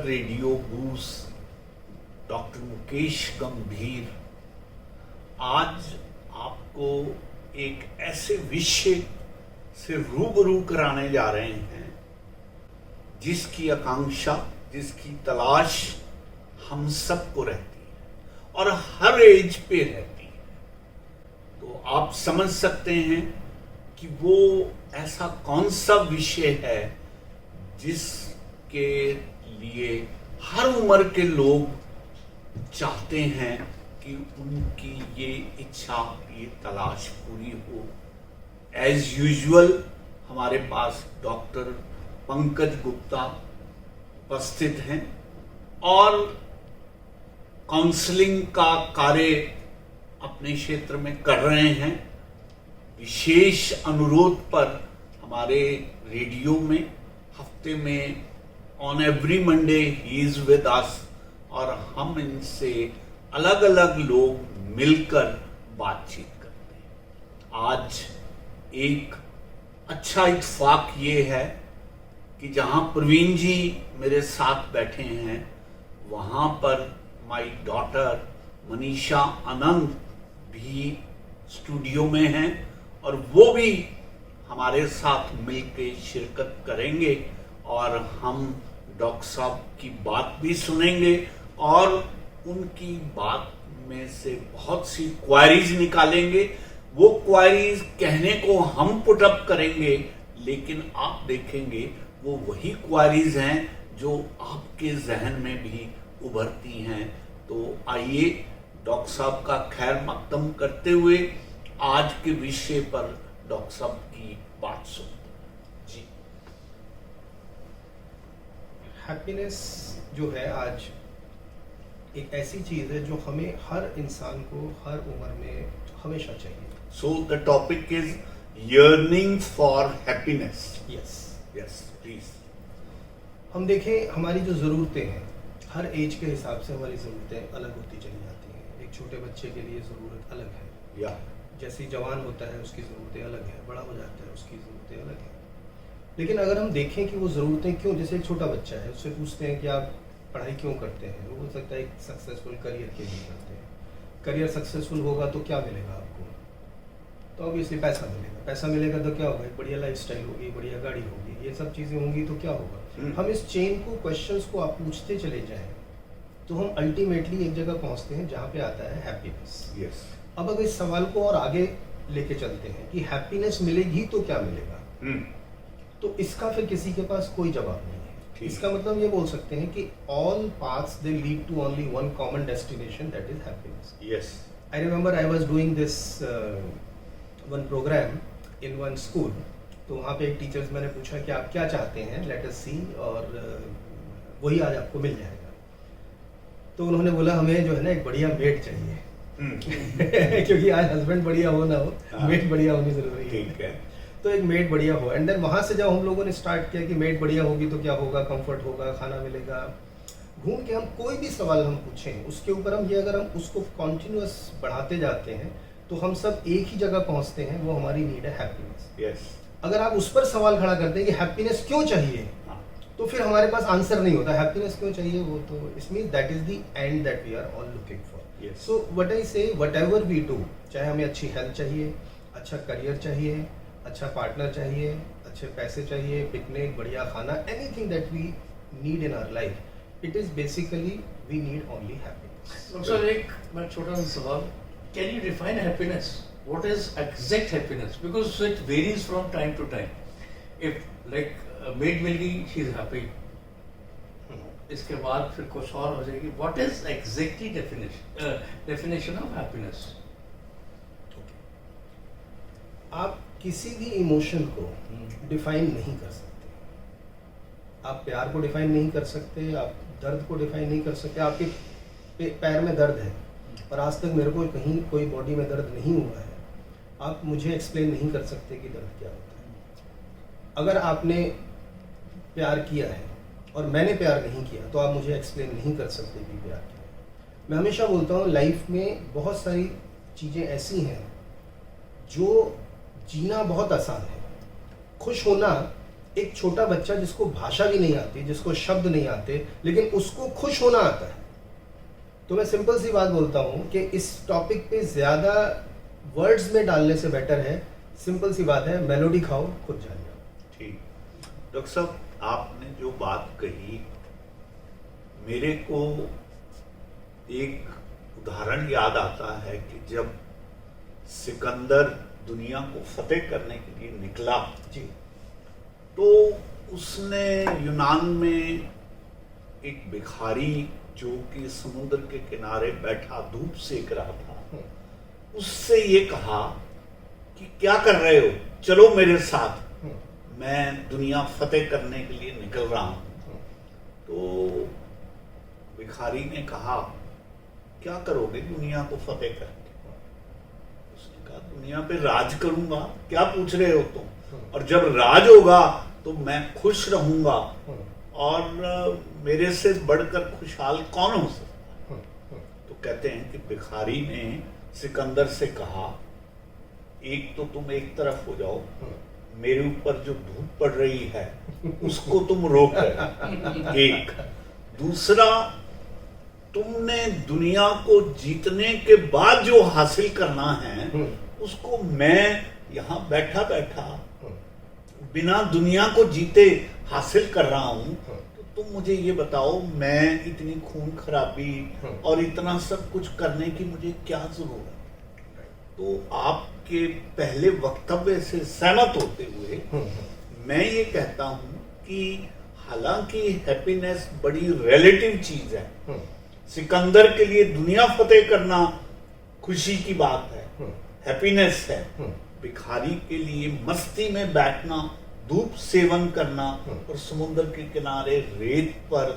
Radio bush doctor Mukesh गंभीर आज आपको एक ऐसे विषय से रूबरू कराने जा रहे हैं जिसकी आकांक्षा, जिसकी तलाश हम सबको रहती है और हर एज पे रहती है। तो आप समझ सकते हैं कि वो ऐसा कौन सा विषय है जिसके लिए हर उम्र के लोग चाहते हैं कि उनकी ये इच्छा, ये तलाश पूरी हो। एज यूजुअल हमारे पास डॉक्टर पंकज गुप्ता उपस्थित हैं और काउंसलिंग का कार्य अपने क्षेत्र में कर रहे हैं। विशेष अनुरोध पर हमारे रेडियो में हफ्ते में on every Monday he is with us और हम इनसे अलग अलग लोग मिलकर बातचीत करते हैं। आज एक अच्छा इत्तेफाक ये है कि जहां प्रवीण जी मेरे साथ बैठे हैं वहां पर माय डॉटर मनीषा आनंद भी स्टूडियो में हैं और वो भी हमारे साथ मिलकर शिरकत करेंगे और हम डॉक्टर साहब की बात भी सुनेंगे और उनकी बात में से बहुत सी क्वारीज निकालेंगे। वो क्वारीज कहने को हम पुटअप करेंगे, लेकिन आप देखेंगे वो वही क्वारीज हैं जो आपके जहन में भी उभरती हैं। तो आइए डॉक्टर साहब का खैर मकदम करते हुए आज के विषय पर डॉक्टर साहब की बात सुनते हैं। जी, हैप्पीनेस जो है आज एक ऐसी चीज है जो हमें हर इंसान को हर उम्र में हमेशा चाहिए। So the topic is yearning for happiness. Yes yes please. हम देखें हमारी जो ज़रूरतें हैं हर एज के हिसाब से हमारी ज़रूरतें अलग होती चली जाती हैं। एक छोटे बच्चे के लिए ज़रूरत अलग है, या जैसे ही जवान होता है उसकी ज़रूरतें अलग हैं, बड़ा हो जाता है उसकी ज़रूरतें अलग हैं। लेकिन अगर हम देखें कि वो ज़रूरतें क्यों, जैसे एक छोटा बच्चा है उससे पूछते हैं कि आप पढ़ाई क्यों करते हैं, वो हो सकता है एक सक्सेसफुल करियर के लिए करते हैं। करियर सक्सेसफुल होगा तो क्या मिलेगा आपको, तो ऑब्वियसली पैसा मिलेगा। पैसा मिलेगा तो क्या होगा, एक बढ़िया लाइफस्टाइल होगी, बढ़िया गाड़ी होगी, ये सब चीज़ें होंगी तो क्या होगा। हम इस चेन को, क्वेश्चंस को आप पूछते चले जाएं तो हम अल्टीमेटली एक जगह पहुंचते हैं जहाँ पे आता है हैप्पीनेस। यस। अब अगर इस सवाल को और आगे लेके चलते हैं कि हैप्पीनेस मिलेगी तो क्या मिलेगा, तो इसका फिर किसी के पास कोई जवाब नहीं है। इसका मतलब ये बोल सकते हैं कि all paths they lead to only one common destination, that is happiness. Yes. I remember I was doing this one programme in one school. तो वहाँ पे एक टीचर्स मैंने पूछा कि आप क्या चाहते हैं, लेट अस सी, और वही आज आपको मिल जाएगा। तो उन्होंने बोला हमें जो है ना एक बढ़िया मेट चाहिए क्योंकि आज हस्बैंड बढ़िया हो ना हो, मेट बढ़िया होनी जरूरी है। ठीक है। तो एक मेट बढ़िया हो, एंड देन वहां से जब हम लोगों ने स्टार्ट किया कि मेट बढ़िया होगी तो क्या होगा, कंफर्ट होगा, खाना मिलेगा। घूम के हम कोई भी सवाल हम पूछें उसके ऊपर हम ये, अगर हम उसको कॉन्टिन्यूअस बढ़ाते जाते हैं तो हम सब एक ही जगह पहुंचते हैं, वो हमारी नीड है हैप्पीनेस। यस। अगर आप उस पर सवाल खड़ा करते हैं कि हैप्पीनेस क्यों चाहिए, तो फिर हमारे पास आंसर नहीं होता। हैप्पीनेस क्यों चाहिए, वो तो it means that is the end that we are all looking for. So what I say, whatever we do, चाहे हमें अच्छी हेल्थ चाहिए, अच्छा करियर चाहिए, अच्छा पार्टनर चाहिए, अच्छे पैसे चाहिए, पिकनिक, बढ़िया खाना, anything that we need in our life, it is basically we need only happiness. Doctor, एक मैं छोटा सा सवाल, can you define happiness? What is exact happiness? Because it varies from time to time. If like maid मिल गई, she is happy, इसके बाद फिर कुछ और हो जाएगी। What is exactly definition of happiness? आप किसी भी इमोशन को डिफाइन नहीं कर सकते। आप प्यार को डिफाइन नहीं कर सकते, आप दर्द को डिफाइन नहीं कर सकते। आपके पैर में दर्द है और आज तक मेरे को कहीं कोई बॉडी में दर्द नहीं हुआ है, आप मुझे एक्सप्लेन नहीं कर सकते कि दर्द क्या होता है। अगर आपने प्यार किया है और मैंने प्यार नहीं किया तो आप मुझे एक्सप्लेन नहीं कर सकते कि प्यार क्या है। मैं हमेशा बोलता हूँ लाइफ में बहुत सारी चीज़ें ऐसी हैं जो जीना बहुत आसान है। खुश होना एक छोटा बच्चा जिसको भाषा भी नहीं आती, जिसको शब्द नहीं आते, लेकिन उसको खुश होना आता है, तो मैं सिंपल सी बात बोलता हूँ कि इस टॉपिक पे ज़्यादा वर्ड्स में डालने से बेटर है, सिंपल सी बात है, मेलोडी खाओ, खुद जान जाओ। ठीक। डॉक्टर साहब, आपने जो बात कही, मेरे को एक उदाहरण याद आता है कि जब सिकंदर दुनिया को फतेह करने के लिए निकला जी, तो उसने यूनान में एक भिखारी जो कि समुद्र के किनारे बैठा धूप सेक रहा था, उससे ये कहा कि क्या कर रहे हो, चलो मेरे साथ, मैं दुनिया फतेह करने के लिए निकल रहा हूं। तो भिखारी ने कहा, क्या करोगे दुनिया को फतेह करके? उसने कहा, दुनिया पे राज करूंगा, क्या पूछ रहे हो तुम, और जब राज होगा तो मैं खुश रहूंगा, और मेरे से बढ़कर खुशहाल कौन हो सकता है? तो कहते हैं कि भिखारी ने सिकंदर से कहा, एक तो तुम एक तरफ हो जाओ, मेरे ऊपर जो धूप पड़ रही है उसको तुम रोक रहे, एक। दूसरा, तुमने दुनिया को जीतने के बाद जो हासिल करना है उसको मैं यहाँ बैठा बैठा बिना दुनिया को जीते हासिल कर रहा हूं, तो तुम मुझे ये बताओ, मैं इतनी खून खराबी और इतना सब कुछ करने की मुझे क्या जरूरत है? तो आपके पहले वक्तव्य से सहमत होते हुए मैं ये कहता हूं कि हालांकि हैप्पीनेस बड़ी रिलेटिव चीज है, सिकंदर के लिए दुनिया फतेह करना खुशी की बात है, हैप्पीनेस है, भिखारी के लिए मस्ती में बैठना, धूप सेवन करना और समुद्र के किनारे रेत पर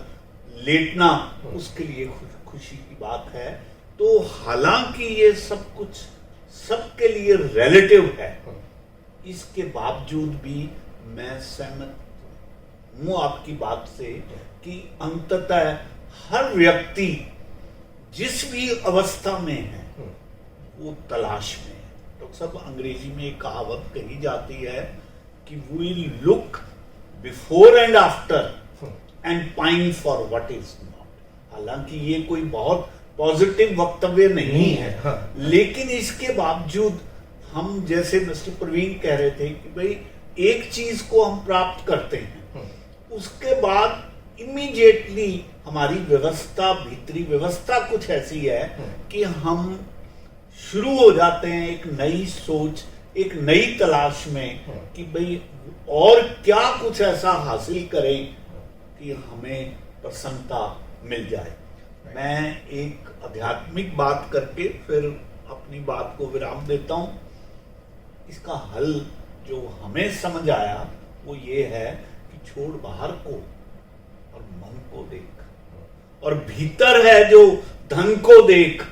लेटना उसके लिए खुशी की बात है। तो हालांकि ये सब कुछ सबके लिए रिलेटिव है, इसके बावजूद भी मैं सहमत हूं आपकी बात से कि अंततः हर व्यक्ति जिस भी अवस्था में है वो तलाश में है। डॉक्टर साहब, अंग्रेजी में एक कहावत कही जाती है कि we look before and after and pine for what is not. हालांकि ये कोई बहुत पॉजिटिव वक्तव्य नहीं है, हाँ। लेकिन इसके बावजूद हम, जैसे मिस्टर प्रवीण कह रहे थे कि भाई एक चीज को हम प्राप्त करते हैं, उसके बाद इमीडिएटली हमारी व्यवस्था, भीतरी व्यवस्था कुछ ऐसी है कि हम शुरू हो जाते हैं एक नई सोच, एक नई तलाश में कि भाई और क्या कुछ ऐसा हासिल करें कि हमें प्रसन्नता मिल जाए। मैं एक आध्यात्मिक बात करके फिर अपनी बात को विराम देता हूं। इसका हल जो हमें समझ आया वो ये है कि छोड़ बाहर को और मन को देख, और भीतर है जो धन को देख,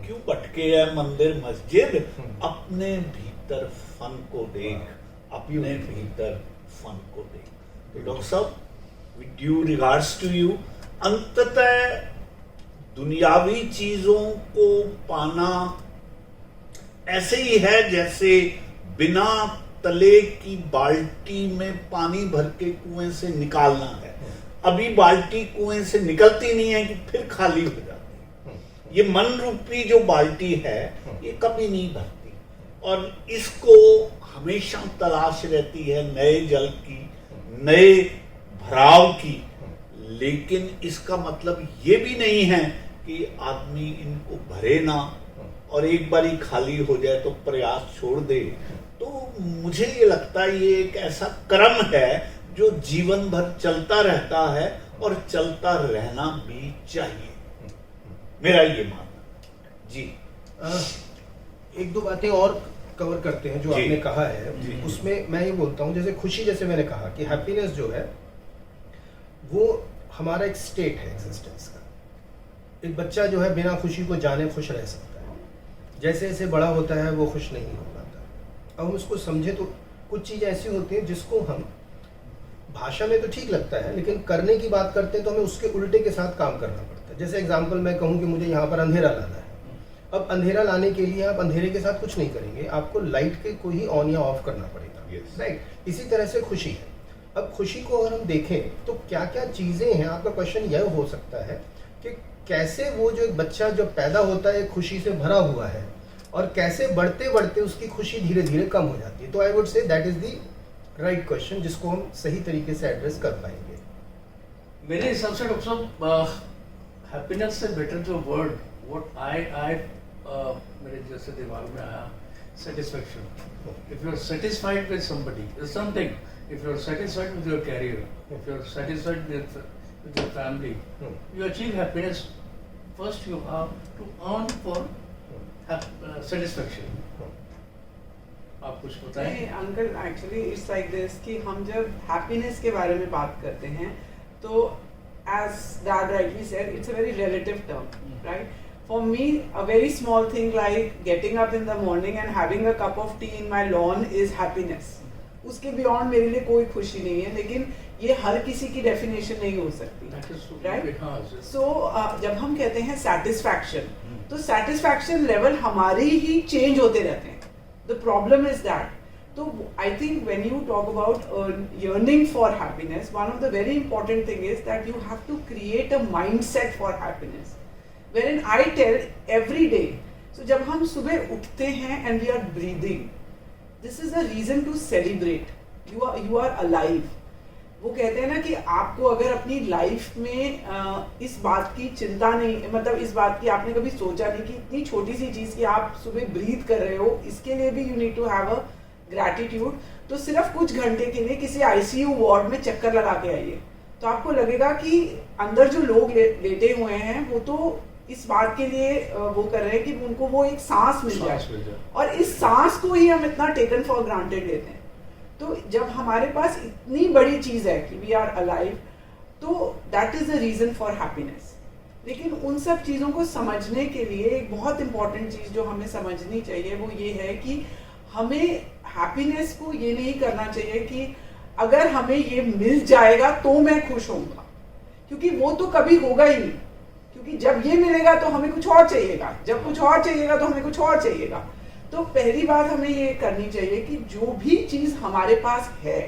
क्यों भटके है मंदिर मस्जिद, अपने भीतर फन को देख, अपने भीतर फन को देख। तो डॉक्टर साहब, with due regards to you, अंततः दुनियावी चीजों को पाना ऐसे ही है जैसे बिना तले की बाल्टी में पानी भर के कुएं से निकालना है। अभी बाल्टी कुएं से निकलती नहीं है कि फिर खाली हो जाती है। ये मन रूपी जो बाल्टी है ये कभी नहीं भरती, और इसको हमेशा तलाश रहती है नए जल की, नए भराव की। लेकिन इसका मतलब ये भी नहीं है कि आदमी इनको भरे ना और एक बारी खाली हो जाए तो प्रयास छोड़ दे। तो मुझे ये लगता है ये एक ऐसा क्रम है जो जीवन भर चलता रहता है और चलता रहना भी चाहिए, मेरा ये मानना। जी, एक दो बातें और कवर करते हैं जो आपने कहा है। उसमें मैं ये बोलता हूँ, जैसे खुशी, जैसे मैंने कहा कि हैप्पीनेस जो है वो हमारा एक स्टेट है एग्जिस्टेंस का। एक बच्चा जो है बिना खुशी को जाने खुश रह सकता है, जैसे जैसे बड़ा होता है वो खुश नहीं हो पाता। अब हम उसको समझे तो कुछ चीज़ें ऐसी होती हैं जिसको हम भाषा में तो ठीक लगता है, लेकिन करने की बात करते हैं तो हमें उसके उल्टे के साथ काम करना पड़ता है। जैसे एग्जाम्पल मैं कहूँ कि मुझे यहाँ पर अंधेरा लाना है, अब अंधेरा लाने के लिए आप अंधेरे के साथ कुछ नहीं करेंगे, आपको लाइट के को ही ऑन या ऑफ करना पड़ेगा, राइट। इसी तरह से खुशी है। अब खुशी को अगर हम देखें तो क्या क्या चीज़ें हैं, आपका क्वेश्चन यह हो सकता है कि कैसे वो जो एक बच्चा जब पैदा होता है खुशी से भरा हुआ है और कैसे बढ़ते बढ़ते उसकी खुशी धीरे धीरे कम हो जाती है। तो I would say that is the right question जिसको हम सही तरीके से एड्रेस कर पाएंगे। मेरे हिसाब से डॉक्टर साहब हैप्पीनेस से बेटर जो वर्ड व्हाट आई मेरे जैसे दिमाग में आया satisfaction. If you are satisfied with somebody something, if you are satisfied with your career, if you are satisfied with your family, you achieve happiness. First you have to earn for satisfaction. आप कुछ बताएं? नहीं uncle, actually it's like this कि हम जब happiness के बारे में बात करते हैं तो as Dad rightly said, it's a very relative term, right? For me, a very small thing like getting up in the morning and having a cup of tea in my lawn is happiness. उसके beyond मेरे लिए कोई खुशी नहीं है, लेकिन ये हर किसी की डेफिनेशन नहीं हो सकती, राइट? सो जब हम कहते हैं सेटिस्फैक्शन, तो सेटिस्फैक्शन लेवल हमारे ही चेंज होते रहते हैं। द प्रॉब्लम इज दैट, तो I think when you talk about yearning for happiness, one of the very important thing is that you have to create a mindset for happiness, wherein I tell every day, so जब हम सुबह उठते हैं and we are breathing, this is a reason to celebrate, you are alive. वो कहते हैं ना कि आपको अगर अपनी लाइफ में इस बात की चिंता नहीं, मतलब इस बात की आपने कभी सोचा नहीं कि इतनी छोटी सी चीज की आप सुबह ब्रीथ कर रहे हो, इसके लिए भी you need to have a gratitude. तो सिर्फ कुछ घंटे के लिए किसी आईसीयू वार्ड में चक्कर लगा के आइए, तो आपको लगेगा कि अंदर जो लोग लेटे हुए हैं वो तो इस बात के लिए वो कर रहे हैं कि उनको वो एक सांस मिल जाए, और इस सांस को ही हम इतना टेकन फॉर ग्रांटेड लेते हैं। तो जब हमारे पास इतनी बड़ी चीज है कि वी आर अलाइव, तो that is the reason for happiness. लेकिन उन सब चीजों को समझने के लिए एक बहुत इंपॉर्टेंट चीज जो हमें समझनी चाहिए वो ये है कि हमें हैप्पीनेस को ये नहीं करना चाहिए कि अगर हमें ये मिल जाएगा तो मैं खुश होऊंगा, क्योंकि वो तो कभी होगा ही नहीं। क्योंकि जब ये मिलेगा तो हमें कुछ और चाहिएगा, जब कुछ और चाहिएगा तो हमें कुछ और चाहिएगा। तो पहली बात हमें ये करनी चाहिए कि जो भी चीज हमारे पास है,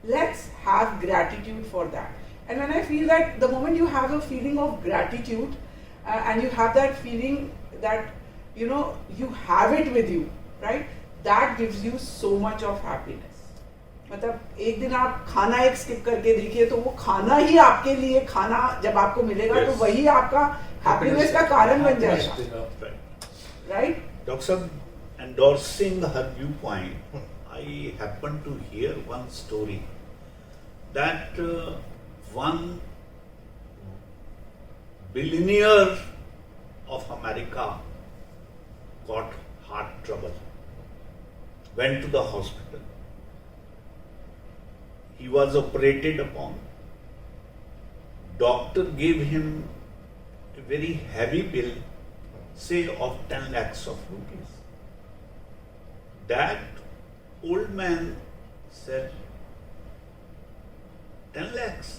let's have gratitude for that. And when I feel that the moment you have a feeling of gratitude and you have that feeling that you know you have it with you, right, that gives you so much of happiness. मतलब एक दिन आप खाना एक skip करके देखिए तो वो खाना ही आपके लिए, खाना जब आपको मिलेगा तो वही आपका हैप्पीनेस का कारण बन जाएगा, right? Dr. Sir, endorsing her viewpoint, I happened to hear one story that one billionaire of America got heart trouble, went to the hospital. He was operated upon. Doctor gave him a very heavy bill, say of 10 lakhs of rupees. That old man said, 10 lakhs?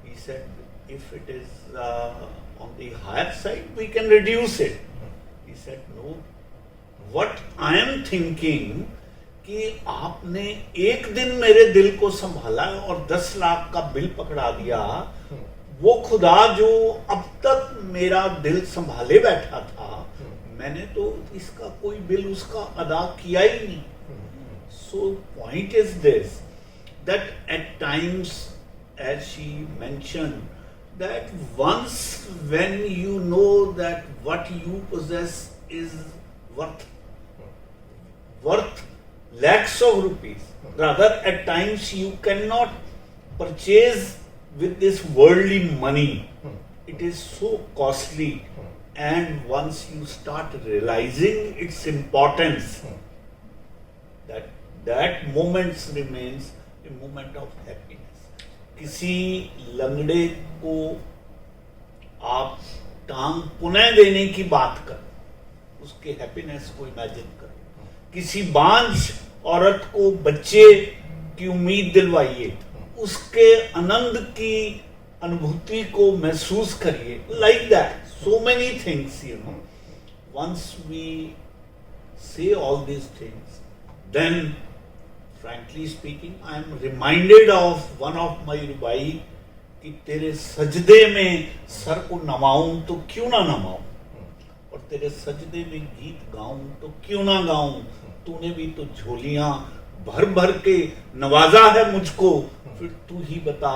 He said, if it is on the higher side, we can reduce it. He said, no. What I am thinking कि आपने एक दिन मेरे दिल को संभाला और 10 लाख का बिल पकड़ा दिया, वो खुदा जो अब तक मेरा दिल संभाले बैठा था, मैंने तो इसका कोई बिल उसका अदा किया ही नहीं। So point is this that at times, as she mentioned, that once when you know that what you possess is worth lakhs of rupees, rather at times you cannot purchase with this worldly money, it is so costly, and once you start realizing its importance, that moment remains a moment of happiness. किसी लंगड़े को आप टांग पुनः देने की बात कर, उसके हैप्पीनेस को इमेजिन करो। किसी बांझ औरत को बच्चे की उम्मीद दिलवाइए, उसके आनंद की अनुभूति को महसूस करिए। Like that so many things, you know. Once we say all these things, then frankly speaking, I am reminded of one of my रुबाई कि तेरे सजदे में सर को नवाऊं तो क्यों ना नवाऊं, और तेरे सजदे में गीत गाऊं तो क्यों ना गाऊं, तूने भी तो झोलियां भर भर के नवाजा है मुझको, फिर तू ही बता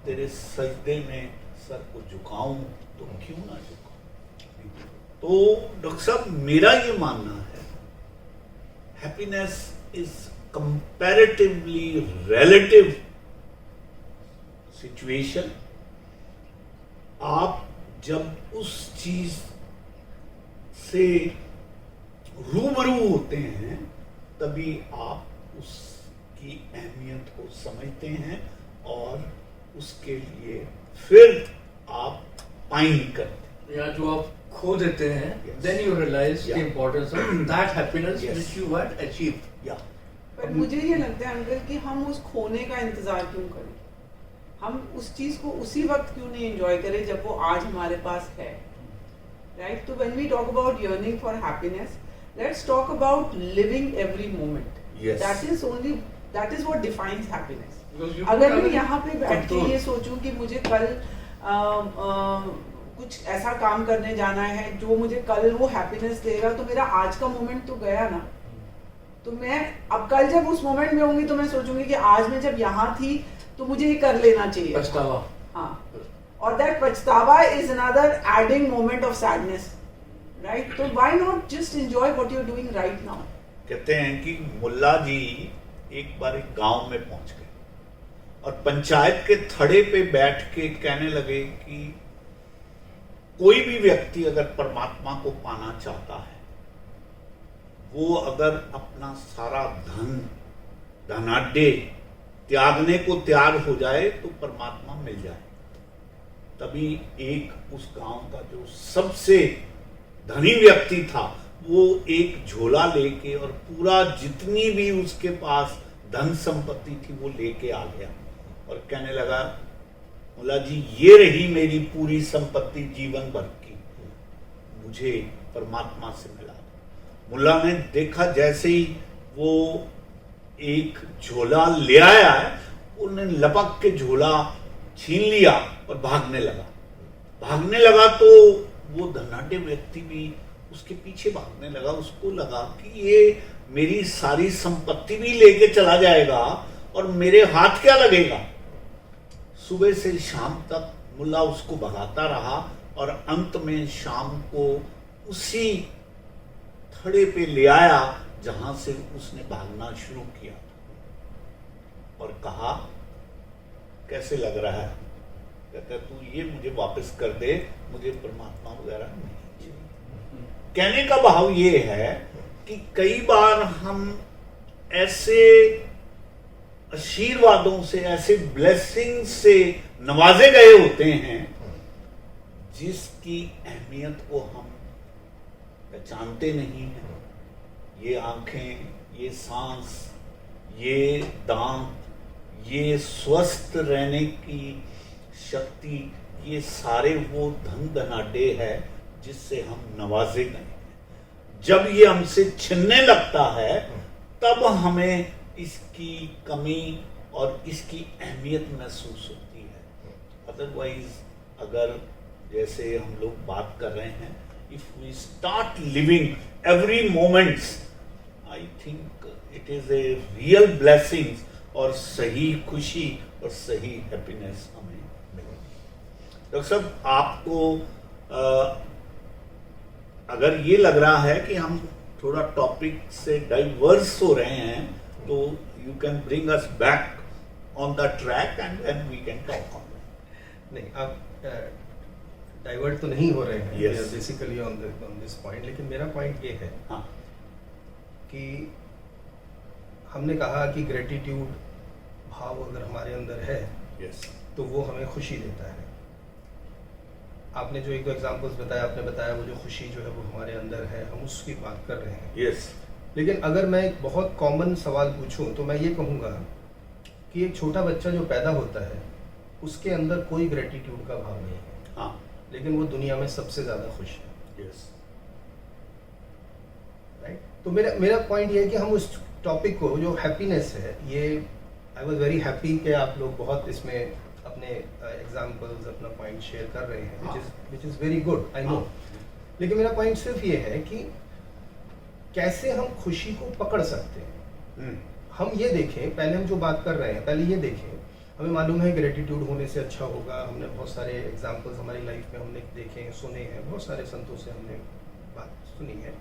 तेरे सजदे में सर को झुकाऊं तो क्यों ना झुकाऊं। तो डॉक्टर साहब, मेरा ये मानना है, happiness is comparatively relative situation. आप जब उस चीज से रूबरू होते हैं तभी आप उसकी अहमियत को समझते हैं और उसके लिए फिर आप पाइन करते हैं। या जो आप खो देते हैं, Yes. then you realize the Yeah. importance of that happiness Yes. which you had achieved. या पर मुझे ये लगता है अंकल कि हम उस खोने का इंतजार क्यों करें, हम उस चीज को उसी वक्त क्यों नहीं एंजॉय करें जब वो आज हमारे पास है, राइट। तो when we talk about yearning for happiness, let's talk about living every moment. Yes. That is what defines happiness. Because you अगर don't मैं have यहाँ पे बैठ के control. ये सोचूं कि मुझे कल कुछ ऐसा काम करने जाना है जो मुझे कल वो हैप्पीनेस देगा, तो मेरा आज का मोमेंट तो गया ना। तो मैं अब कल जब उस मोमेंट में होंगी तो मैं सोचूंगी कि आज मैं जब यहाँ थी तो मुझे ये कर लेना चाहिए। पछतावा। हाँ, और दैट पछतावा is another ending moment of sadness, right. तो why not just enjoy what you are doing right now. कहते हैं कि मुल्ला जी एक बार एक गांव में पहुंच गए और पंचायत के थड़े पे बैठ के कहने लगे कि कोई भी व्यक्ति अगर परमात्मा को पाना चाहता है, वो अगर अपना सारा धनाढ्य त्यागने को तैयार हो जाए तो परमात्मा मिल जाए। तभी एक उस गांव का जो सबसे धनी व्यक्ति था, वो एक झोला लेके और पूरा जितनी भी उसके पास धन संपत्ति थी वो लेके आ गया और कहने लगा, मुल्ला जी ये रही मेरी पूरी संपत्ति जीवन भर की, मुझे परमात्मा से मिला। मुल्ला ने देखा जैसे ही वो एक झोला ले आया है, उन्होंने लपक के झोला छीन लिया और भागने लगा तो वो धनाढ्य व्यक्ति भी उसके पीछे भागने लगा। उसको लगा कि ये मेरी सारी संपत्ति भी लेके चला जाएगा और मेरे हाथ क्या लगेगा। सुबह से शाम तक मुल्ला उसको भगाता रहा और अंत में शाम को उसी थड़े पे ले आया जहां से उसने भागना शुरू किया और कहा, कैसे लग रहा है? कहता तू ये मुझे वापस कर दे, मुझे परमात्मा वगैरह नहीं चाहिए। कहने का भाव ये है कि कई बार हम ऐसे आशीर्वादों से, ऐसे ब्लेसिंग से नवाजे गए होते हैं जिसकी अहमियत को हम पहचानते नहीं हैं। ये आंखें, ये सांस, ये दांत, ये स्वस्थ रहने की शक्ति, ये सारे वो धन धनाढ्य है जिससे हम नवाजे गए हैं। जब ये हमसे छिनने लगता है तब हमें इसकी कमी और इसकी अहमियत महसूस होती है। अदरवाइज अगर जैसे हम लोग बात कर रहे हैं, if we start living every moments, I think it is a real blessing और सही खुशी और सही हैप्पीनेस हमें मिलेगी। डॉक्टर साहब, आपको अगर ये लग रहा है कि हम थोड़ा टॉपिक से डाइवर्स हो रहे हैं तो you can bring us back on the track and then we can talk on. नहीं, आप डाइवर्ट तो नहीं हो रहे हैं Yes. Basically on this point, लेकिन मेरा पॉइंट ये है हाँ, कि हमने कहा कि ग्रेटिट्यूड भाव अगर हमारे अंदर है यस, तो वो हमें खुशी देता है। आपने जो एक दो एग्जांपल्स बताया, आपने बताया वो जो खुशी जो है वो हमारे अंदर है, हम उसकी बात कर रहे हैं। यस, लेकिन अगर मैं एक बहुत कॉमन सवाल पूछूं तो मैं ये कहूँगा कि एक छोटा बच्चा जो पैदा होता है उसके अंदर कोई ग्रेटिट्यूड का भाव नहीं है, हाँ, लेकिन वो दुनिया में सबसे ज़्यादा खुश है। Yes, right. तो मेरा पॉइंट ये है कि हम उस टॉपिक को, जो हैप्पीनेस है, ये आई वाज वेरी हैप्पी कि आप लोग बहुत इसमें अपने एग्जांपल्स, अपना पॉइंट शेयर कर रहे हैं, which is very good, I know. लेकिन मेरा पॉइंट सिर्फ ये है कि कैसे हम खुशी को पकड़ सकते हैं। हम ये देखें, पहले हम जो बात कर रहे हैं, पहले ये देखें, हमें मालूम है ग्रेटिट्यूड होने से अच्छा होगा। हमने बहुत सारे एग्जांपल्स हमारी लाइफ में हमने देखे हैं, सुने हैं, बहुत सारे संतों से हमने बात सुनी है।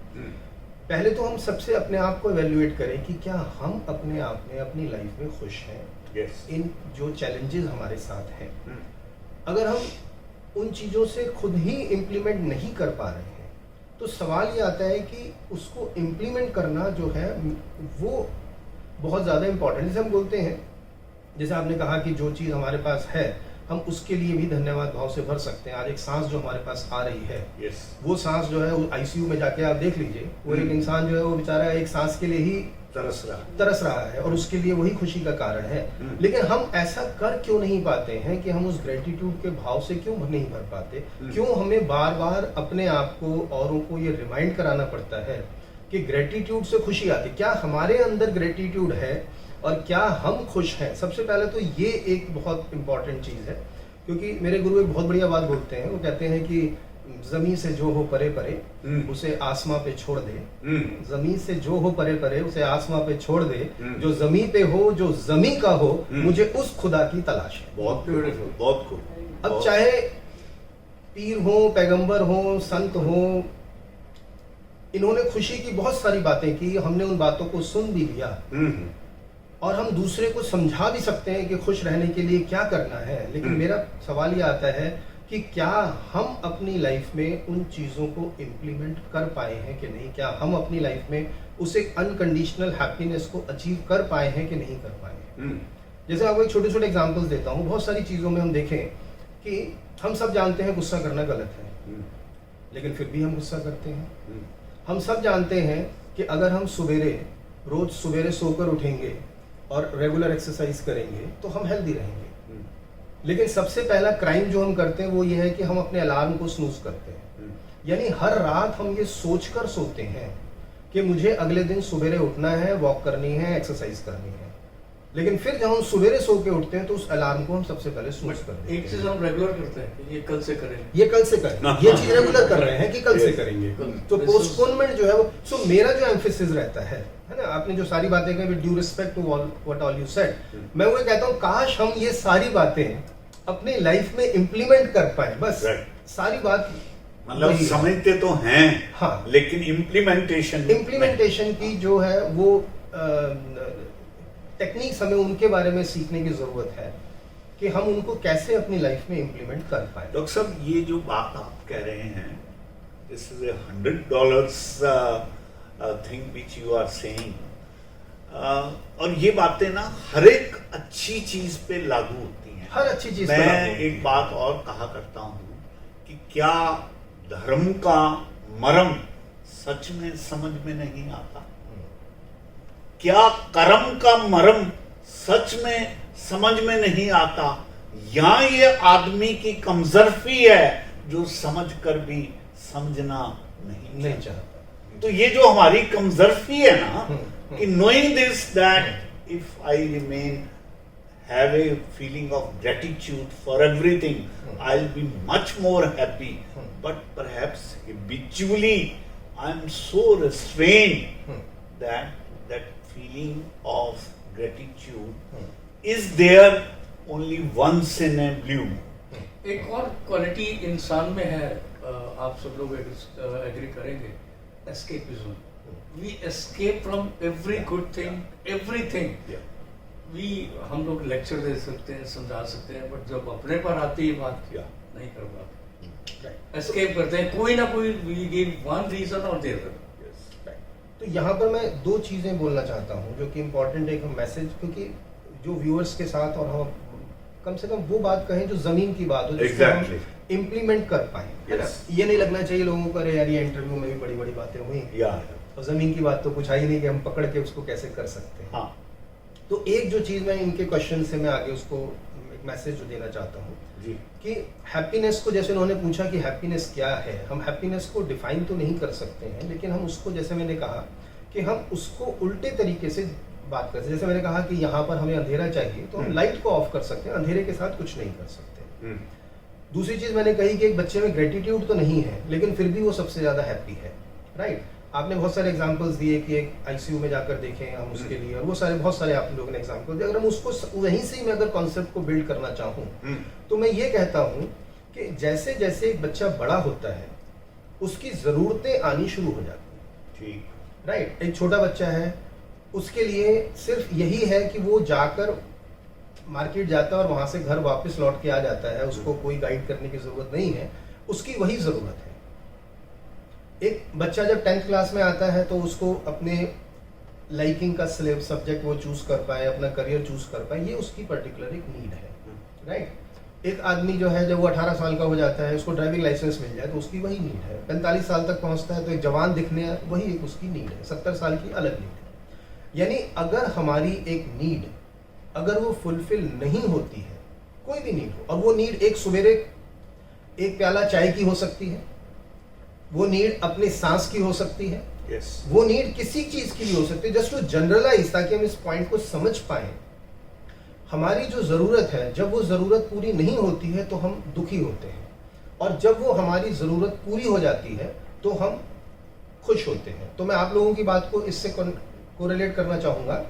पहले तो हम सबसे अपने आप को एवेल्युएट करें कि क्या हम अपने आप में, अपनी लाइफ में खुश हैं। इन जो चैलेंजेस हमारे साथ हैं, अगर हम उन चीज़ों से खुद ही इम्प्लीमेंट नहीं कर पा रहे हैं, तो सवाल ये आता है कि उसको इम्प्लीमेंट करना जो है वो बहुत ज़्यादा इम्पोर्टेंट। जैसे हम बोलते हैं, जैसे आपने कहा कि जो चीज़ हमारे पास है हम उसके लिए भी धन्यवाद भाव से भर सकते हैं। आज एक सांस जो हमारे पास आ रही है, वो सांस जो है वो आईसीयू में जाके आप देख लीजिए, वो एक इंसान जो है वो बेचारा एक सांस के लिए ही तरस रहा है और उसके लिए वही खुशी का कारण है। लेकिन हम ऐसा कर क्यों नहीं पाते हैं कि हम उस ग्रेटिट्यूड के भाव से क्यों नहीं भर पाते? क्यों हमें बार बार अपने आप को, औरों को ये रिमाइंड कराना पड़ता है कि ग्रेटिट्यूड से खुशी आती? क्या हमारे अंदर ग्रेटिट्यूड है और क्या हम खुश हैं? सबसे पहले तो ये एक बहुत इंपॉर्टेंट चीज़ है, क्योंकि मेरे गुरु एक बहुत बढ़िया बात बोलते हैं। वो कहते हैं कि जमीन से जो हो परे परे उसे आसमां पे छोड़ दे। जमीन से जो हो परे परे उसे आसमां पे छोड़ दे। जो जमीन पे हो, जो जमीन का हो, मुझे उस खुदा की तलाश है। बहुत ब्यूटीफुल, बहुत खूब। अब चाहे पीर हो, पैगंबर हो, संत हो, इन्होंने खुशी की बहुत सारी बातें की, हमने उन बातों को सुन भी लिया और हम दूसरे को समझा भी सकते हैं कि खुश रहने के लिए क्या करना है। लेकिन मेरा सवाल ये आता है कि क्या हम अपनी लाइफ में उन चीज़ों को इम्प्लीमेंट कर पाए हैं कि नहीं? क्या हम अपनी लाइफ में उस एक अनकंडीशनल हैप्पीनेस को अचीव कर पाए हैं कि नहीं कर पाए हैं? जैसे आपको एक छोटे छोटे एग्जांपल्स देता हूँ। बहुत सारी चीज़ों में हम देखें कि हम सब जानते हैं गुस्सा करना गलत है, लेकिन फिर भी हम गुस्सा करते हैं। हम सब जानते हैं कि अगर हम रोज सवेरे सोकर उठेंगे और रेगुलर एक्सरसाइज करेंगे तो हम हेल्दी रहेंगे। लेकिन सबसे पहला क्राइम जो हम करते हैं वो ये है कि हम अपने अलार्म को स्नूज करते हैं। यानी हर रात हम ये सोचकर सोते हैं कि मुझे अगले दिन सवेरे उठना है, वॉक करनी है, एक्सरसाइज करनी है। लेकिन फिर जब हम सवेरे सो के उठते हैं तो उस अलार्म को हम सबसे पहले स्नूज करते हैं। एक चीज हम रेगुलर करते हैं, ये कल से करेंगे, ये कल से करेंगे, ये चीज रेगुलर कर रहे हैं कि कल से करेंगे। तो पोस्टपोनमेंट जो है वो, सो मेरा जो एम्फेसिस रहता है ना, आपने जो सारी बातें कही, with due respect to what all you said, मैं वो कहता हूँ काश हम ये सारी बातें अपनी लाइफ में इम्प्लीमेंट कर पाए। बस सारी बात, मतलब समझते तो हैं, हाँ, लेकिन इम्प्लीमेंटेशन की जो है वो टेक्निक्स हमें उनके बारे में सीखने की जरूरत है कि हम उनको कैसे अपनी लाइफ में इम्प्लीमेंट कर पाए। डॉक्टर साहब, ये जो बात आप कह रहे हैं, this is $100 thing which you are saying, और ये बातें ना हर एक अच्छी चीज पे लागू होती हैं। हर अच्छी चीज मैं एक बात और कहा करता हूँ कि क्या धर्म का मर्म सच में समझ में नहीं आता? क्या कर्म का मर्म सच में समझ में नहीं आता? या ये आदमी की कमजोरी है जो समझ कर भी समझना नहीं चाहता? तो ये जो हमारी कमजोरी है ना, कि knowing this, that if I remain have a feeling of gratitude for everything, I'll be much more happy. But perhaps habitually I'm so restrained that feeling of gratitude is there only once in a blue. एक और quality इंसान में है, आप सब लोग agree करेंगे, escapism. We escape from every good thing, everything. हम लोग लेक्चर दे सकते हैं, समझा सकते हैं, बट जब अपने पर आती है बात, नहीं कर पाते, एस्केप करते हैं, कोई ना कोई we give one reason or the other. तो यहाँ पर मैं दो चीजें बोलना चाहता हूँ जो कि इम्पोर्टेंट है, एक मैसेज, क्योंकि जो व्यूअर्स के साथ और हम कम से कम वो बात कहें जो जमीन की बात हो, जिसको हम इम्प्लीमेंट कर पाए, है ना? ये नहीं लगना चाहिए लोगों को, अरे यार ये इंटरव्यू में भी बड़ी बड़ी बातें हुई और जमीन की बात तो कुछ आई नहीं कि हम पकड़ के उसको कैसे कर सकते हैं। हाँ। तो एक जो चीज मैं इनके क्वेश्चन से मैं आगे उसको एक मैसेज जो देना चाहता हूँ कि हैप्पीनेस को, जैसे उन्होंने पूछा कि हैप्पीनेस क्या है, हम हैप्पीनेस को डिफाइन तो नहीं कर सकते हैं, लेकिन हम उसको, जैसे मैंने कहा कि हम उसको उल्टे तरीके से बात करते हैं। जैसे मैंने कहा कि यहाँ पर हमें अंधेरा चाहिए तो हम लाइट को ऑफ कर सकते हैं, अंधेरे के साथ कुछ नहीं कर सकते। दूसरी चीज मैंने कही कि एक बच्चे में ग्रेटिट्यूड तो नहीं है लेकिन फिर भी वो सबसे ज्यादा हैप्पी है, राइट। आपने बहुत सारे एग्जांपल्स दिए कि एक आईसीयू में जाकर देखें हम उसके लिए, और वो सारे बहुत सारे आप लोगों ने एग्जांपल दिए। अगर हम उसको वहीं से ही मैं अगर कॉन्सेप्ट को बिल्ड करना चाहूँ तो मैं ये कहता हूँ कि जैसे जैसे एक बच्चा बड़ा होता है उसकी जरूरतें आनी शुरू हो जाती हैं, ठीक, राइट। एक छोटा बच्चा है, उसके लिए सिर्फ यही है कि वो जाकर मार्केट जाता है और वहां से घर वापस लौट के आ जाता है, उसको कोई गाइड करने की जरूरत नहीं है, उसकी वही जरूरत है। एक बच्चा जब 10th क्लास में आता है तो उसको अपने लाइकिंग का सब्जेक्ट वो चूज कर पाए, अपना करियर चूज कर पाए, ये उसकी पर्टिकुलर एक नीड है, राइट। एक आदमी जो है जब वो 18 साल का हो जाता है, उसको ड्राइविंग लाइसेंस मिल जाए तो उसकी वही नीड है। 45 साल तक पहुंचता है तो एक जवान दिखने, वही एक उसकी नीड है। 70 साल की अलग नीड है। यानी अगर हमारी एक नीड अगर वो फुलफिल नहीं होती है, कोई भी नीड हो, और वो नीड एक सवेरे एक प्याला चाय की हो सकती है, वो नीड अपनी सांस की हो सकती है, yes. वो नीड किसी चीज की भी हो सकती है। जस्ट टू जनरलाइज, ताकि हम इस पॉइंट को समझ पाए। हमारी जो जरूरत है, जब वो जरूरत पूरी नहीं होती है तो हम दुखी होते हैं, और जब वो हमारी जरूरत पूरी हो जाती है तो हम खुश होते हैं। तो मैं आप लोगों की बात को इससे कोरिलेट करना चाहूंगा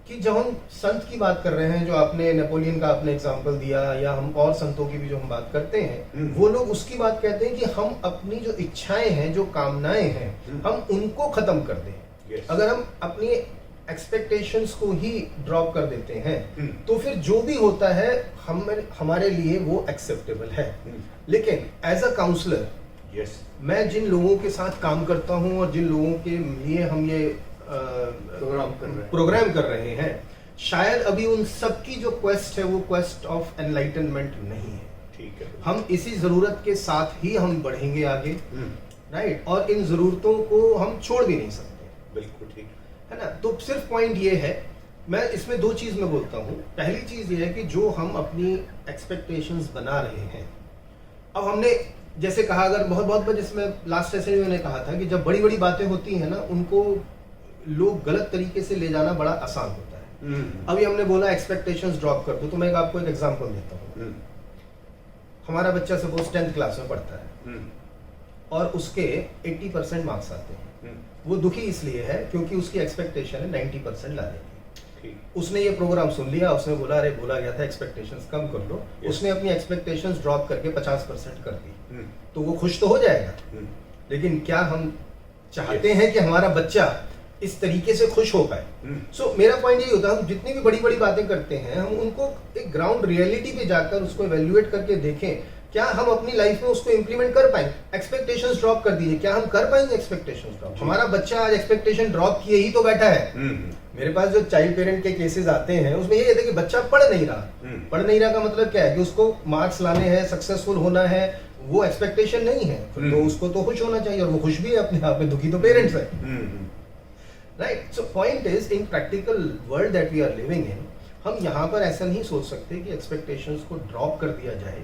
कि जब हम संत की बात कर रहे हैं, जो आपने नेपोलियन का आपने एग्जांपल दिया, या हम और संतों की भी जो हम बात करते हैं, वो लोग उसकी बात कहते हैं कि हम अपनी जो इच्छाएं हैं, जो कामनाएं हैं, हम उनको खत्म कर दें। Yes. अगर हम अपनी एक्सपेक्टेशंस को ही ड्रॉप कर देते हैं तो फिर जो भी होता है हमारे लिए वो एक्सेप्टेबल है। लेकिन एज अ काउंसलर, yes. मैं जिन लोगों के साथ काम करता हूं और जिन लोगों के लिए हम ये प्रोग्राम कर रहे हैं, शायद अभी उन सब की जो क्वेस्ट है वो क्वेस्ट ऑफ एनलाइटनमेंट नहीं है। ठीक है। हम इसी जरूरत के साथ ही हम बढ़ेंगे आगे, राइट। और इन जरूरतों को हम छोड़ भी नहीं सकते। बिल्कुल ठीक है ना। तो सिर्फ पॉइंट ये है, मैं इसमें दो चीज में बोलता हूँ। पहली चीज ये है कि जो हम अपनी एक्सपेक्टेशंस बना रहे हैं, अब हमने जैसे कहा, अगर बहुत जिसमें लास्ट सेशन में मैंने कहा था कि जब बड़ी बड़ी बातें होती हैं ना, उनको लोग गलत तरीके से ले जाना बड़ा आसान होता है। अभी हमने बोला एक्सपेक्टेशंस ड्रॉप कर दो, तो मैं आपको एक एग्जांपल देता हूँ। हमारा बच्चा सपोज 10th क्लास में पढ़ता है और उसके 80% मार्क्स आते हैं। वो दुखी इसलिए है क्योंकि उसकी एक्सपेक्टेशन है 90% लाने की। उसने ये प्रोग्राम सुन लिया, उसने बोला अरे बोला गया था एक्सपेक्टेशंस कम कर लो, उसने अपनी एक्सपेक्टेशंस ड्रॉप करके 50% कर दी, तो वो खुश तो हो जाएगा। लेकिन क्या हम चाहते हैं कि हमारा बच्चा इस तरीके से खुश हो पाए? सो मेरा पॉइंट यही होता है, हम जितनी भी बड़ी बड़ी बातें करते हैं, हम उनको एक ग्राउंड रियलिटी पे जाकर उसको एवेल्युएट करके देखें, क्या हम अपनी लाइफ में उसको इंप्लीमेंट कर पाएंगे। एक्सपेक्टेशंस ड्रॉप कर दीजिए, क्या हम कर पाएंगे एक्सपेक्टेशंस ड्रॉप? हमारा बच्चा आज एक्सपेक्टेशन ड्रॉप किए ही तो बैठा है। मेरे पास जो चाइल्ड पेरेंट के केसेस आते हैं उसमें ये कहते हैं कि बच्चा पढ़ नहीं रहा। पढ़ नहीं रहा का मतलब क्या है कि उसको मार्क्स लाने हैं, सक्सेसफुल होना है, वो एक्सपेक्टेशन नहीं है, तो उसको तो खुश होना चाहिए, और वो खुश भी है अपने आप में, दुखी तो पेरेंट्स है, राइट। So point is, in practical world that we are living in, हम यहाँ पर ऐसा नहीं सोच सकते कि एक्सपेक्टेशंस को ड्रॉप कर दिया जाए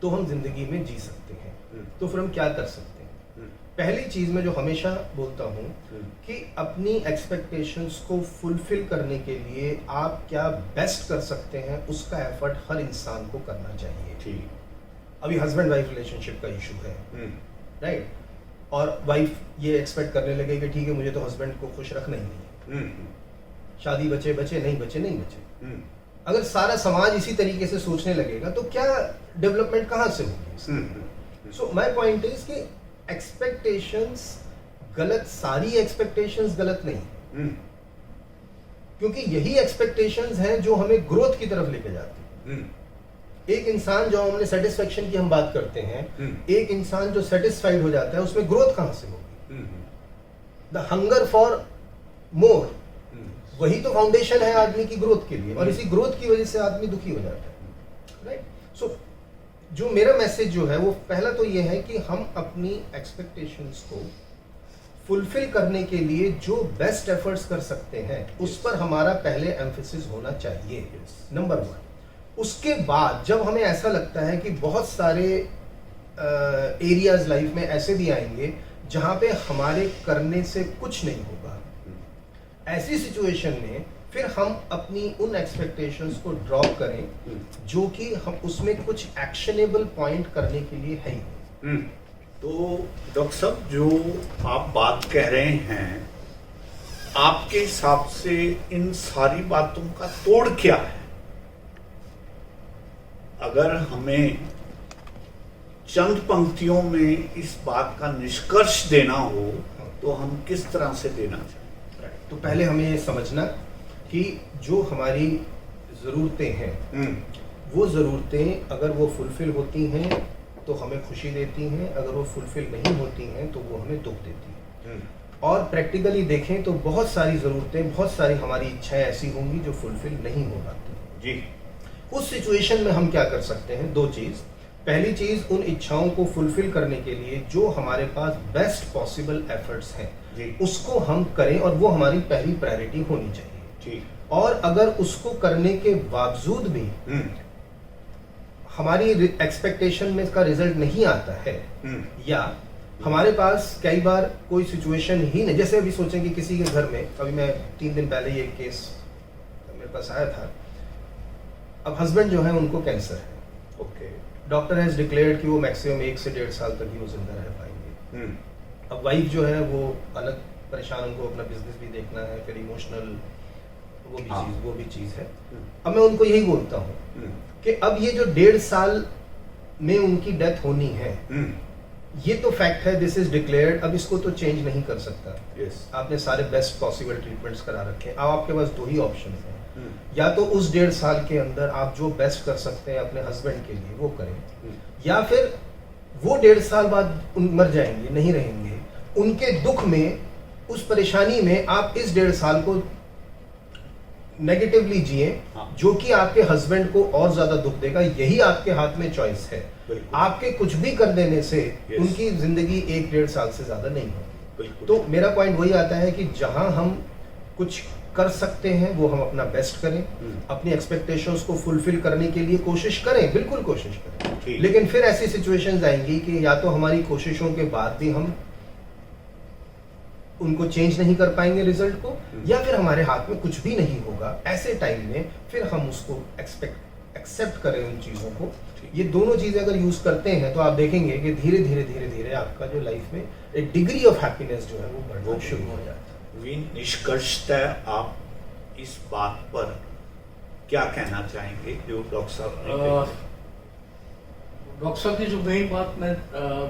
तो हम जिंदगी में जी सकते हैं। तो फिर हम क्या कर सकते हैं? पहली चीज मैं जो हमेशा बोलता हूँ कि अपनी एक्सपेक्टेशंस को फुलफिल करने के लिए आप क्या बेस्ट कर सकते हैं, उसका एफर्ट हर इंसान को करना चाहिए। ठीक। अभी हस्बैंड वाइफ रिलेशनशिप का इशू है, राइट, और वाइफ ये एक्सपेक्ट करने लगे कि ठीक है मुझे तो हस्बैंड को खुश रखना ही नहीं है, शादी बचे बचे नहीं बचे नहीं बचे। अगर सारा समाज इसी तरीके से सोचने लगेगा तो क्या डेवलपमेंट कहां से होगी? सो माय पॉइंट इज कि एक्सपेक्टेशंस गलत, सारी एक्सपेक्टेशंस गलत नहीं, क्योंकि यही एक्सपेक्टेशंस हैं जो हमें ग्रोथ की तरफ लेके जाती हैं। एक इंसान जो हमने सेटिस्फेक्शन की हम बात करते हैं, एक इंसान जो सेटिस्फाइड हो जाता है उसमें ग्रोथ कहां से होगी? द हंगर फॉर मोर, वही तो फाउंडेशन है आदमी की ग्रोथ के लिए, और इसी ग्रोथ की वजह से आदमी दुखी हो जाता है, राइट। सो जो मेरा मैसेज जो है वो पहला तो ये है कि हम अपनी एक्सपेक्टेशंस को फुलफिल करने के लिए जो बेस्ट एफर्ट्स कर सकते हैं उस पर हमारा पहले एम्फेसिस होना चाहिए, नंबर 1। उसके बाद जब हमें ऐसा लगता है कि बहुत सारे एरियाज लाइफ में ऐसे भी आएंगे जहां पे हमारे करने से कुछ नहीं होगा, ऐसी सिचुएशन में फिर हम अपनी उन एक्सपेक्टेशंस को ड्रॉप करें जो कि हम उसमें कुछ एक्शनेबल पॉइंट करने के लिए है ही। तो डॉक्टर साहब, जो आप बात कह रहे हैं, आपके हिसाब से इन सारी बातों का तोड़ क्या है? अगर हमें चंद पंक्तियों में इस बात का निष्कर्ष देना हो तो हम किस तरह से देना चाहें? तो पहले हमें ये समझना कि जो हमारी ज़रूरतें हैं वो ज़रूरतें अगर वो फुलफिल होती हैं तो हमें खुशी देती हैं, अगर वो फुलफिल नहीं होती हैं तो वो हमें दुख देती हैं। और प्रैक्टिकली देखें तो बहुत सारी ज़रूरतें, बहुत सारी हमारी इच्छाएं ऐसी होंगी जो फुलफिल नहीं हो पाती जी। उस सिचुएशन में हम क्या कर सकते हैं? दो चीज़। पहली चीज़, उन इच्छाओं को फुलफिल करने के लिए जो हमारे पास बेस्ट पॉसिबल एफर्ट्स हैं जी। उसको हम करें और वो हमारी पहली प्रायोरिटी होनी चाहिए जी। और अगर उसको करने के बावजूद भी हमारी एक्सपेक्टेशन में इसका रिजल्ट नहीं आता है या हमारे पास कई बार कोई सिचुएशन ही नहीं, जैसे अभी सोचें कि किसी के घर में, अभी मैं 3 दिन पहले ये केस मेरे पास आया था। अब हस्बैंड जो है उनको कैंसर है, ओके। डॉक्टर हैज डिक्लेयर्ड कि वो मैक्सिमम 1 से 1.5 साल तक ही वो जिंदा रह पाएंगे। अब वाइफ जो है वो अलग परेशान, उनको अपना बिजनेस भी देखना है, फिर इमोशनल वो भी चीज़ है। अब मैं उनको यही बोलता हूँ कि अब ये जो 1.5 साल में उनकी डेथ होनी है, ये तो फैक्ट है, दिस इज डिक्लेयर्ड। अब इसको तो चेंज नहीं कर सकता। आपने सारे बेस्ट पॉसिबल ट्रीटमेंट्स करा रखे हैं। अब आपके पास 2 ही ऑप्शन हैं, या तो उस 1.5 साल के अंदर आप जो बेस्ट कर सकते हैं अपने हस्बैंड के लिए वो करें, या फिर वो 1.5 साल बाद मर जाएंगे, नहीं रहेंगे, उनके दुख में, उस परेशानी में आप इस 1.5 साल को नेगेटिवली जिए, जो कि आपके हस्बैंड को और ज्यादा दुख देगा। यही आपके हाथ में चॉइस है। आपके कुछ भी कर देने से उनकी जिंदगी 1-1.5 साल से ज्यादा नहीं होगी। तो मेरा पॉइंट वही आता है कि जहां हम कुछ कर सकते हैं वो हम अपना बेस्ट करें, अपनी एक्सपेक्टेशंस को फुलफिल करने के लिए कोशिश करें, बिल्कुल कोशिश करें। लेकिन फिर ऐसी सिचुएशंस आएंगी कि या तो हमारी कोशिशों के बाद भी हम उनको चेंज नहीं कर पाएंगे रिजल्ट को, या फिर हमारे हाथ में कुछ भी नहीं होगा। ऐसे टाइम में फिर हम उसको एक्सेप्ट करें उन चीजों को। ये दोनों चीजें अगर यूज करते हैं तो आप देखेंगे कि धीरे धीरे आपका जो लाइफ में एक डिग्री ऑफ हैप्पीनेस जो है वो बढ़ना शुरू हो जाता है। निष्कर्षतः आप इस बात पर क्या कहना चाहेंगे जो डॉक्टर साहब ने कही? डॉक्टर साहब की जो मेन बात मैं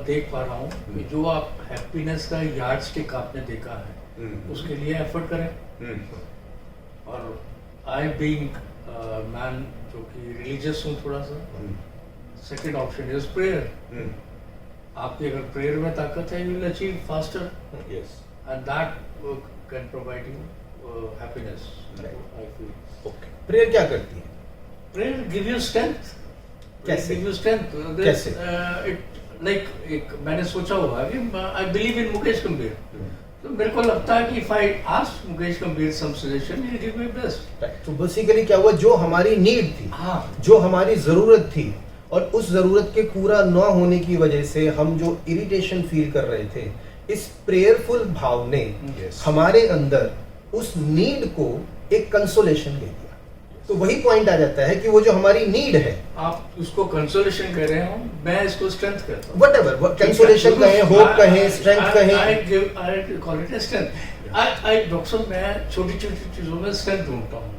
देख पा रहा हूँ कि जो आप हैप्पीनेस का यार्ड स्टिक आपने देखा है उसके लिए एफर्ट करें। और आई बीइंग मैन जो कि रिलीजियस हूँ थोड़ा सा, सेकंड ऑप्शन इज प्रेयर। आपकी अगर प्रेयर में ताकत है, you will achieve faster, and that can provide you happiness. I feel prayer क्या करती है? Prayer give you strength. कैसे? Give you strength. कैसे? लाइक एक मैंने सोचा हुआ कि आई बिलीव इन मुकेश गंभीर, तो मेरे को लगता है कि if I ask Mukesh Gambhir some suggestion, he will give me best. तो बेसिकली क्या हुआ, जो हमारी नीड थी, जो हमारी जरूरत थी, और उस जरूरत के पूरा न होने की वजह से हम जो इरिटेशन फील कर रहे थे, इस प्रेयरफुल भाव ने हमारे अंदर उस नीड को एक कंसोलेशन दे दिया। तो वही पॉइंट आ जाता है कि वो जो हमारी नीड है, आप उसको कंसोलेशन कह रहे हो, मैं इसको स्ट्रेंथ कहता हूँ। व्हाटएवर कंसोलेशन कहें, होप कहें, स्ट्रेंथ कहें, I call it strength. I doctor, मैं छोटी छोटी चीजों में स्ट्रेंथ ढूंढता हूँ।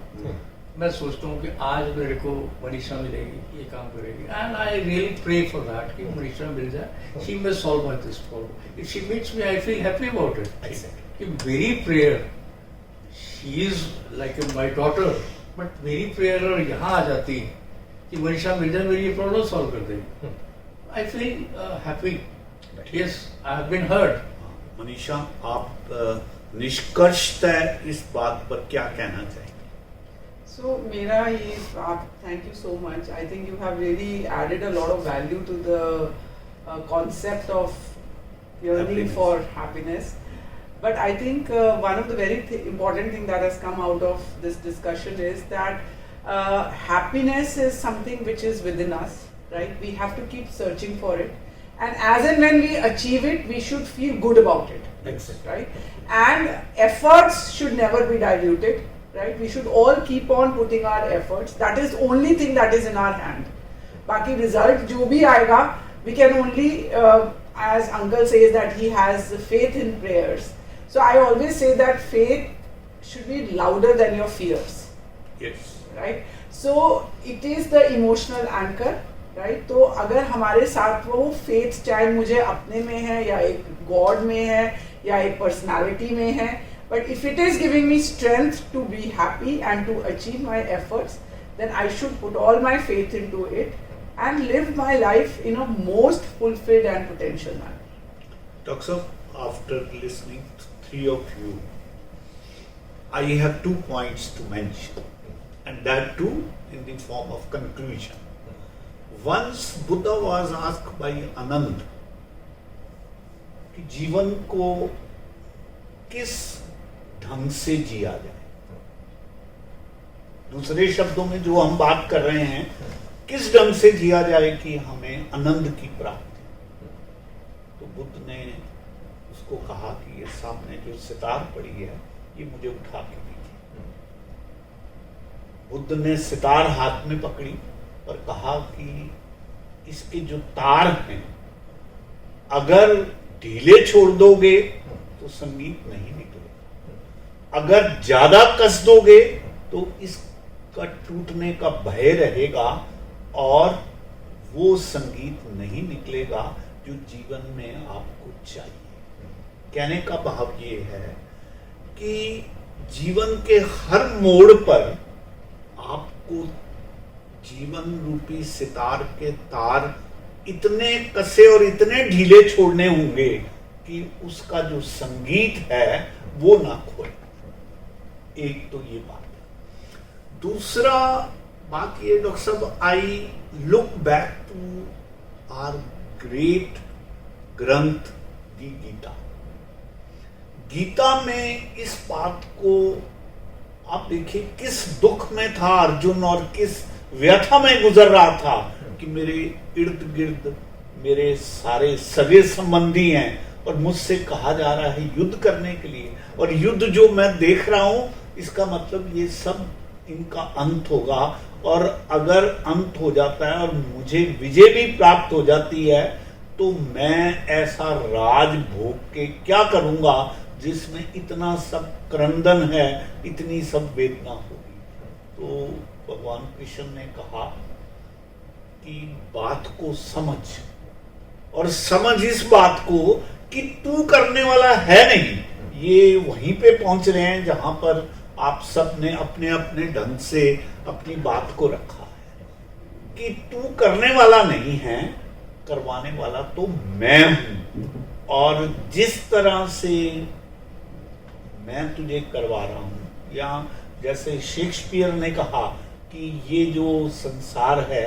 मैं सोचता हूँ कि आज मेरे को मनीषा मिलेगी, ये काम करेगी, and I really pray for that कि मनीषा मिल जाए, she may solve my this problem. If she meets me, I feel happy about it. कि मेरी prayer, she is like my daughter, but मेरी प्रेयर और यहाँ आ जाती है कि मनीषा मिल जाए, मेरी ये प्रॉब्लम सॉल्व कर देगी। I feel happy, yes, I have been heard. Manisha, आप निष्कर्षतः इस बात पर क्या कहना चाहेंगे? So मेरा ये आप, thank you so much. I think you have really added a lot of value to the concept of yearning for happiness. But I think one of the very important thing that has come out of this discussion is that happiness is something which is within us, right? We have to keep searching for it, and as and when we achieve it, we should feel good about it. Exactly. Right? And efforts should never be diluted. Right? We should all keep on putting our efforts. That is the only thing that is in our hand. Baki result जो भी आएगा, we can only, as Uncle says that he has faith in prayers. So I always say that faith should be louder than your fears. Yes. Right? So it is the emotional anchor. Right? तो अगर हमारे साथ वो faith चाहे मुझे अपने में है या एक God में है या एक personality में है, but if it is giving me strength to be happy and to achieve my efforts, then I should put all my faith into it and live my life in a most fulfilled and potential manner. Dr. Saab, after listening to three of you, I have 2 points to mention, and that too in the form of conclusion. Once Buddha was asked by Anand कि जीवन को किस ढंग से जिया जाए, दूसरे शब्दों में जो हम बात कर रहे हैं, किस ढंग से जिया जाए कि हमें आनंद की प्राप्ति, तो बुद्ध ने उसको कहा कि ये सामने जो सितार पड़ी है ये मुझे उठा के दीजिए। बुद्ध ने सितार हाथ में पकड़ी और कहा कि इसके जो तार हैं अगर ढीले छोड़ दोगे तो संगीत नहीं निकलेगा, अगर ज्यादा कस दोगे तो इसका टूटने का भय रहेगा और वो संगीत नहीं निकलेगा जो जीवन में आपको चाहिए। कहने का भाव ये है कि जीवन के हर मोड़ पर आपको जीवन रूपी सितार के तार इतने कसे और इतने ढीले छोड़ने होंगे कि उसका जो संगीत है वो ना खोए। एक तो ये बात है। दूसरा बात ये डॉक्टर साहब, I look back to our great ग्रंथ दी गीता। गीता में इस बात को आप देखिए किस दुख में था अर्जुन और किस व्यथा में गुजर रहा था कि मेरे इर्द गिर्द मेरे सारे सगे संबंधी हैं और मुझसे कहा जा रहा है युद्ध करने के लिए, और युद्ध जो मैं देख रहा हूं इसका मतलब ये सब इनका अंत होगा, और अगर अंत हो जाता है और मुझे विजय भी प्राप्त हो जाती है तो मैं ऐसा राज भोग के क्या करूंगा जिसमें इतना सब क्रंदन है, इतनी सब वेदना होगी। तो भगवान कृष्ण ने कहा कि बात को समझ, और समझ इस बात को कि तू करने वाला है नहीं। ये वहीं पे पहुंच रहे हैं जहां पर आप सब ने अपने अपने ढंग से अपनी बात को रखा है कि तू करने वाला नहीं है, करवाने वाला तो मैं हूं, और जिस तरह से मैं तुझे करवा रहा हूं, या जैसे शेक्सपियर ने कहा कि ये जो संसार है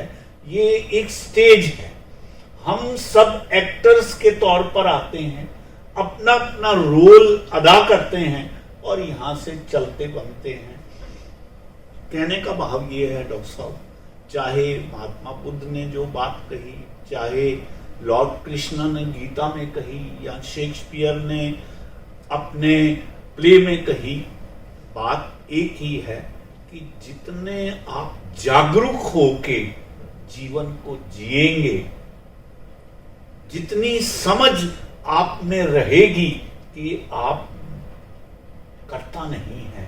ये एक स्टेज है, हम सब एक्टर्स के तौर पर आते हैं, अपना अपना रोल अदा करते हैं और यहां से चलते बनते हैं। कहने का भाव ये है डॉक्टर साहब, चाहे महात्मा बुद्ध ने जो बात कही, चाहे लॉर्ड कृष्ण ने गीता में कही, या शेक्सपियर ने अपने प्ले में कही, बात एक ही है कि जितने आप जागरूक होके जीवन को जिएंगे, जितनी समझ आप में रहेगी कि आप करता नहीं है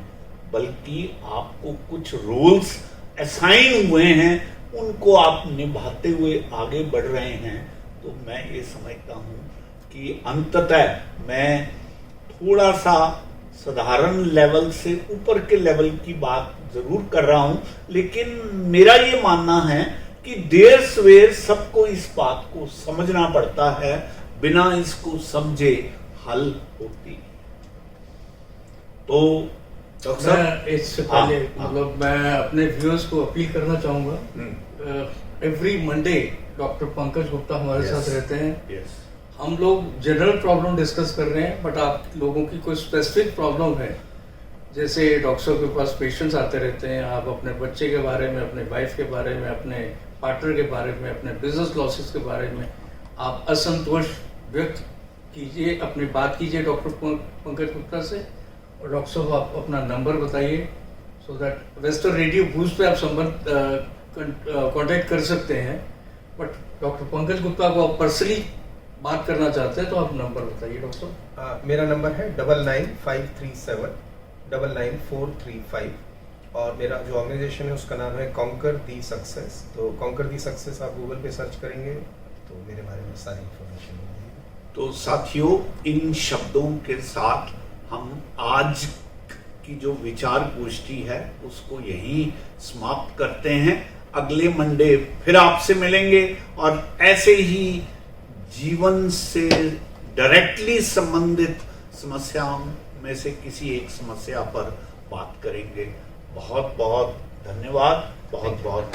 बल्कि आपको कुछ रूल्स असाइन हुए हैं, उनको आप निभाते हुए आगे बढ़ रहे हैं, तो मैं ये समझता हूं कि अंततः मैं थोड़ा सा साधारण लेवल से ऊपर के लेवल की बात जरूर कर रहा हूं, लेकिन मेरा ये मानना है कि देर सवेर सबको इस बात को समझना पड़ता है, बिना इसको समझे हल होती नहीं। तो डॉक्टर साहब, मैं इससे पहले मतलब मैं अपने व्यूअर्स को अपील करना चाहूंगा, every Monday doctor Pankaj Gupta हमारे साथ रहते हैं। हम लोग जनरल प्रॉब्लम डिस्कस कर रहे हैं, बट आप लोगों की कोई स्पेसिफिक प्रॉब्लम है, जैसे डॉक्टर के पास पेशेंट्स आते रहते हैं, आप अपने बच्चे के बारे में, अपने वाइफ के बारे में, अपने पार्टनर के बारे में, अपने बिजनेस लॉसेस के बारे में आप असंतोष व्यक्त कीजिए, अपनी बात कीजिए डॉक्टर पंकज गुप्ता से। और डॉक्टर साहब आप अपना नंबर बताइए, so that western radio boost पे आप संबंध कांटेक्ट कर सकते हैं, बट डॉक्टर पंकज गुप्ता को आप पर्सनली बात करना चाहते हैं तो आप नंबर बताइए डॉक्टर साहब। मेरा नंबर है 9953799435 और मेरा जो ऑर्गेनाइजेशन है उसका नाम है कॉन्कर दी सक्सेस। तो कॉन्कर दी सक्सेस आप गूगल पे सर्च करेंगे तो मेरे बारे में सारी इन्फॉर्मेशन मिल जाएगी। तो साथियों, इन शब्दों के साथ हम आज की जो विचार गोष्ठी है उसको यहीं समाप्त करते हैं। अगले मंडे फिर आपसे मिलेंगे और ऐसे ही जीवन से डायरेक्टली संबंधित समस्याओं में से किसी एक समस्या पर बात करेंगे। बहुत बहुत धन्यवाद, बहुत बहुत